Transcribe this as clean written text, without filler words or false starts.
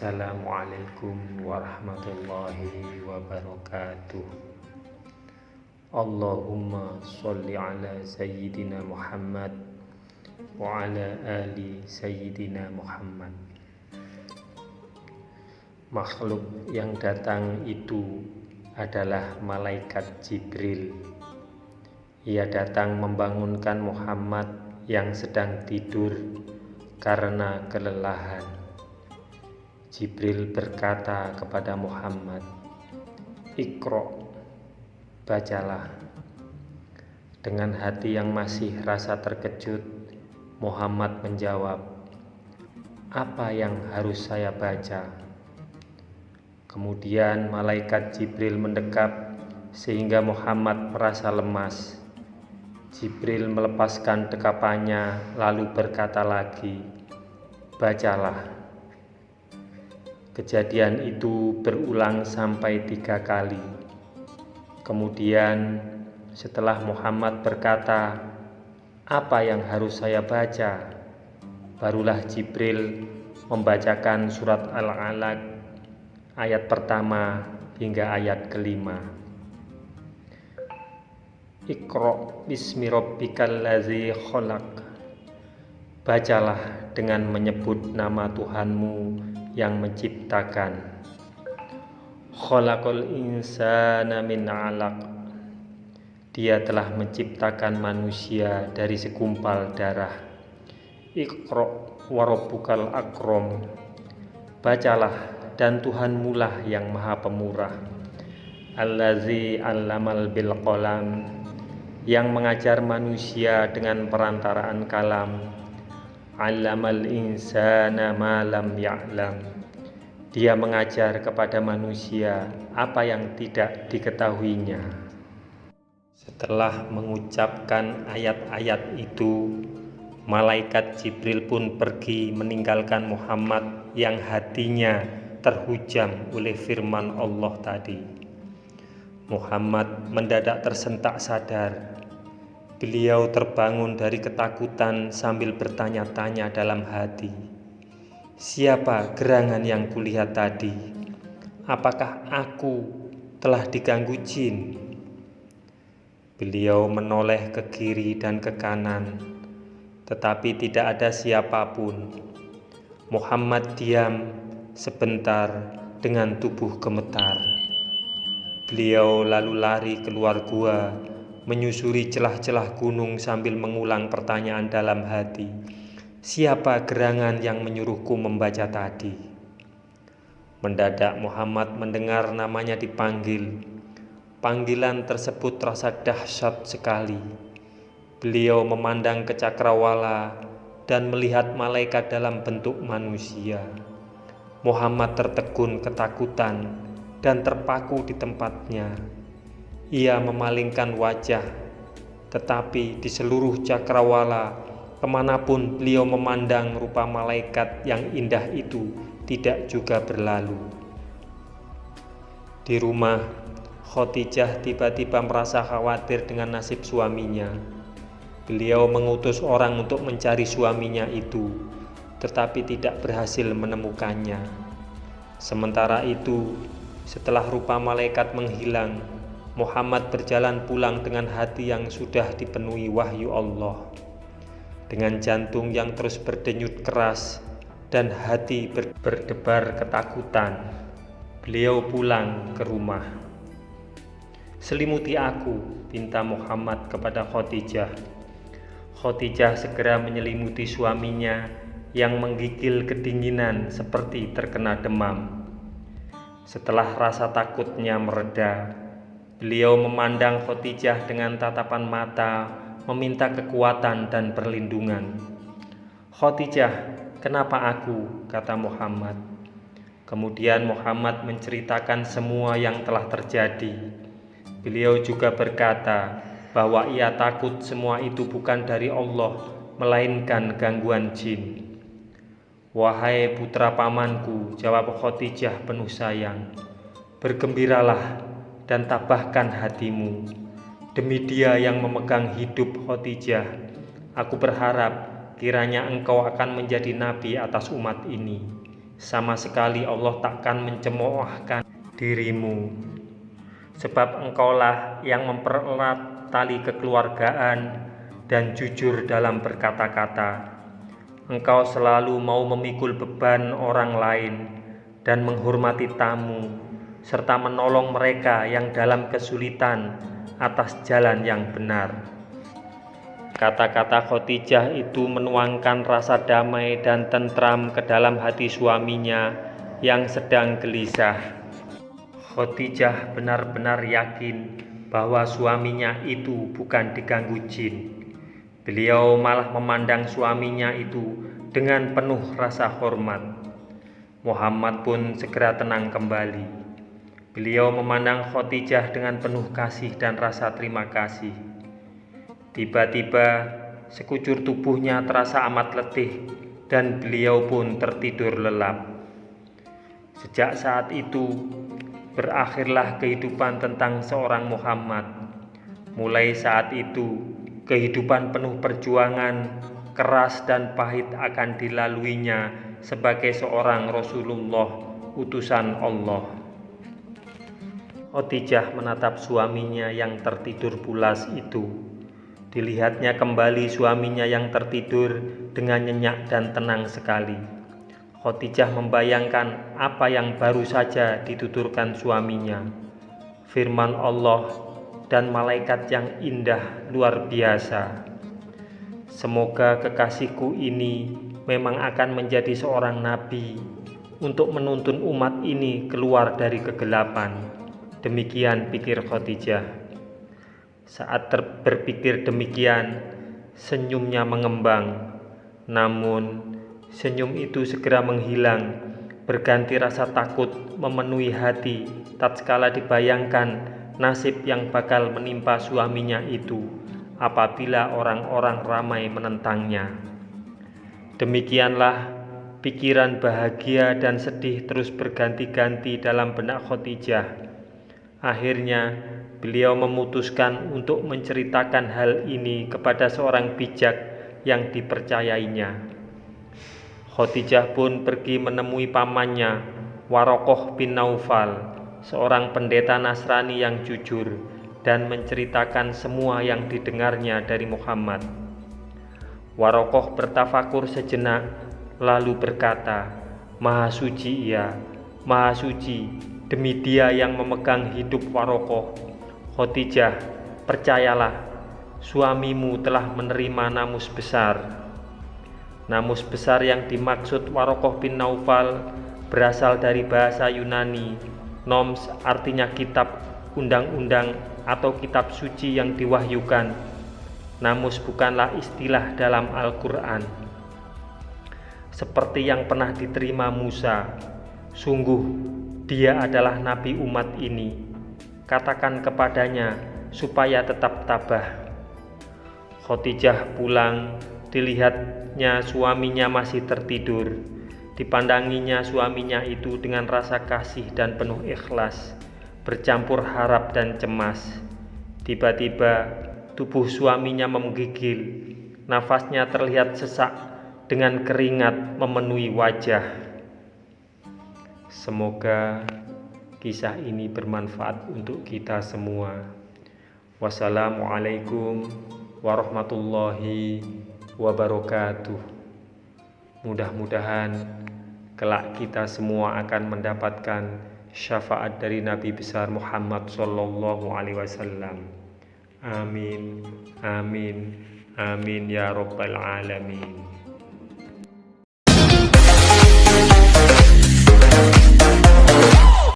Assalamualaikum warahmatullahi wabarakatuh. Allahumma sholli ala Sayyidina Muhammad wa ala ali Sayyidina Muhammad. Makhluk yang datang itu adalah malaikat Jibril. Ia datang membangunkan Muhammad yang sedang tidur karena kelelahan. Jibril berkata kepada Muhammad, "Iqra', bacalah." Dengan hati yang masih rasa terkejut, Muhammad menjawab, "Apa yang harus saya baca?" Kemudian malaikat Jibril mendekat sehingga Muhammad merasa lemas. Jibril melepaskan dekapannya lalu berkata lagi, "Bacalah." Kejadian itu berulang sampai 3 kali. Kemudian setelah Muhammad berkata, "Apa yang harus saya baca?" barulah Jibril membacakan surat Al-Alaq ayat pertama hingga ayat kelima. Iqra' bismi rabbikal ladzi khalaq. Bacalah dengan menyebut nama Tuhanmu yang menciptakan. Khalaqal insana min 'alaq. Dia telah menciptakan manusia dari segumpal darah. Iqra' wa rabbukal akram. Bacalah dan Tuhanmulah yang maha pemurah. Allazi 'allamal bil qalam, yang mengajar manusia dengan perantaraan kalam. 'Allamal insana ma lam ya'lam. Dia mengajar kepada manusia apa yang tidak diketahuinya. Setelah mengucapkan ayat-ayat itu, malaikat Jibril pun pergi meninggalkan Muhammad yang hatinya terhujam oleh firman Allah tadi. Muhammad mendadak tersentak sadar. Beliau terbangun dari ketakutan sambil bertanya-tanya dalam hati, "Siapa gerangan yang kulihat tadi? Apakah aku telah diganggu jin?" Beliau menoleh ke kiri dan ke kanan, tetapi tidak ada siapapun. Muhammad diam sebentar dengan tubuh gemetar. Beliau lalu lari keluar gua, menyusuri celah-celah gunung sambil mengulang pertanyaan dalam hati, "Siapa gerangan yang menyuruhku membaca tadi?" Mendadak Muhammad mendengar namanya dipanggil. Panggilan tersebut terasa dahsyat sekali. Beliau memandang ke cakrawala dan melihat malaikat dalam bentuk manusia. Muhammad tertegun ketakutan dan terpaku di tempatnya. Ia memalingkan wajah, tetapi di seluruh cakrawala, kemanapun beliau memandang rupa malaikat yang indah itu tidak juga berlalu. Di rumah, Khadijah tiba-tiba merasa khawatir dengan nasib suaminya. Beliau mengutus orang untuk mencari suaminya itu, tetapi tidak berhasil menemukannya. Sementara itu, setelah rupa malaikat menghilang, Muhammad berjalan pulang dengan hati yang sudah dipenuhi wahyu Allah. Dengan jantung yang terus berdenyut keras dan hati berdebar ketakutan, beliau pulang ke rumah. "Selimuti aku," pinta Muhammad kepada Khadijah. Khadijah segera menyelimuti suaminya yang menggigil kedinginan seperti terkena demam. Setelah rasa takutnya mereda, beliau memandang Khadijah dengan tatapan mata, meminta kekuatan dan perlindungan. "Khadijah, kenapa aku?" kata Muhammad. Kemudian Muhammad menceritakan semua yang telah terjadi. Beliau juga berkata bahwa ia takut semua itu bukan dari Allah, melainkan gangguan jin. "Wahai putra pamanku," jawab Khadijah penuh sayang, "bergembiralah dan tabahkan hatimu. Demi Dia yang memegang hidup Khadijah, aku berharap kiranya engkau akan menjadi nabi atas umat ini. sama sekali Allah takkan mencemoohkan dirimu, sebab engkaulah yang mempererat tali kekeluargaan dan jujur dalam berkata-kata. Engkau selalu mau memikul beban orang lain dan menghormati tamu, serta menolong mereka yang dalam kesulitan atas jalan yang benar. Kata-kata Khadijah itu menuangkan rasa damai dan tentram ke dalam hati suaminya yang sedang gelisah. Khadijah benar-benar yakin bahwa suaminya itu bukan diganggu jin. Beliau malah memandang suaminya itu dengan penuh rasa hormat. Muhammad pun segera tenang kembali. Beliau memandang Khadijah dengan penuh kasih dan rasa terima kasih. Tiba-tiba sekujur tubuhnya terasa amat letih dan beliau pun tertidur lelap. Sejak saat itu berakhirlah kehidupan tentang seorang Muhammad. Mulai saat itu kehidupan penuh perjuangan, keras dan pahit akan dilaluinya sebagai seorang Rasulullah, utusan Allah. Khadijah menatap suaminya yang tertidur pulas itu. Dilihatnya kembali suaminya yang tertidur dengan nyenyak dan tenang sekali. Khadijah membayangkan apa yang baru saja dituturkan suaminya. Firman Allah dan malaikat yang indah luar biasa. Semoga kekasihku ini memang akan menjadi seorang nabi untuk menuntun umat ini keluar dari kegelapan. Demikian pikir Khadijah. Saat berpikir demikian, senyumnya mengembang. Namun, senyum itu segera menghilang, berganti rasa takut memenuhi hati tatkala dibayangkan nasib yang bakal menimpa suaminya itu apabila orang-orang ramai menentangnya. Demikianlah pikiran bahagia dan sedih terus berganti-ganti dalam benak Khadijah. Akhirnya, beliau memutuskan untuk menceritakan hal ini kepada seorang bijak yang dipercayainya. Khadijah pun pergi menemui pamannya, Warokoh bin Naufal, seorang pendeta Nasrani yang jujur, dan menceritakan semua yang didengarnya dari Muhammad. Warokoh bertafakur sejenak, lalu berkata, "Maha suci ia, maha suci, demi dia yang memegang hidup Warokoh. Khadijah, percayalah, suamimu telah menerima namus besar." Namus besar yang dimaksud Warokoh bin Naufal berasal dari bahasa Yunani. Noms artinya kitab, undang-undang, atau kitab suci yang diwahyukan. Namus bukanlah istilah dalam Al-Quran. Seperti yang pernah diterima Musa, sungguh dia adalah nabi umat ini. Katakan kepadanya supaya tetap tabah. Khadijah pulang, dilihatnya suaminya masih tertidur. Dipandanginya suaminya itu dengan rasa kasih dan penuh ikhlas, bercampur harap dan cemas. Tiba-tiba tubuh suaminya menggigil, nafasnya terlihat sesak dengan keringat memenuhi wajah. Semoga kisah ini bermanfaat untuk kita semua. Wassalamualaikum warahmatullahi wabarakatuh. Mudah-mudahan kelak kita semua akan mendapatkan syafaat dari Nabi besar Muhammad sallallahu alaihi wasallam. Amin, amin, amin ya rabbal alamin.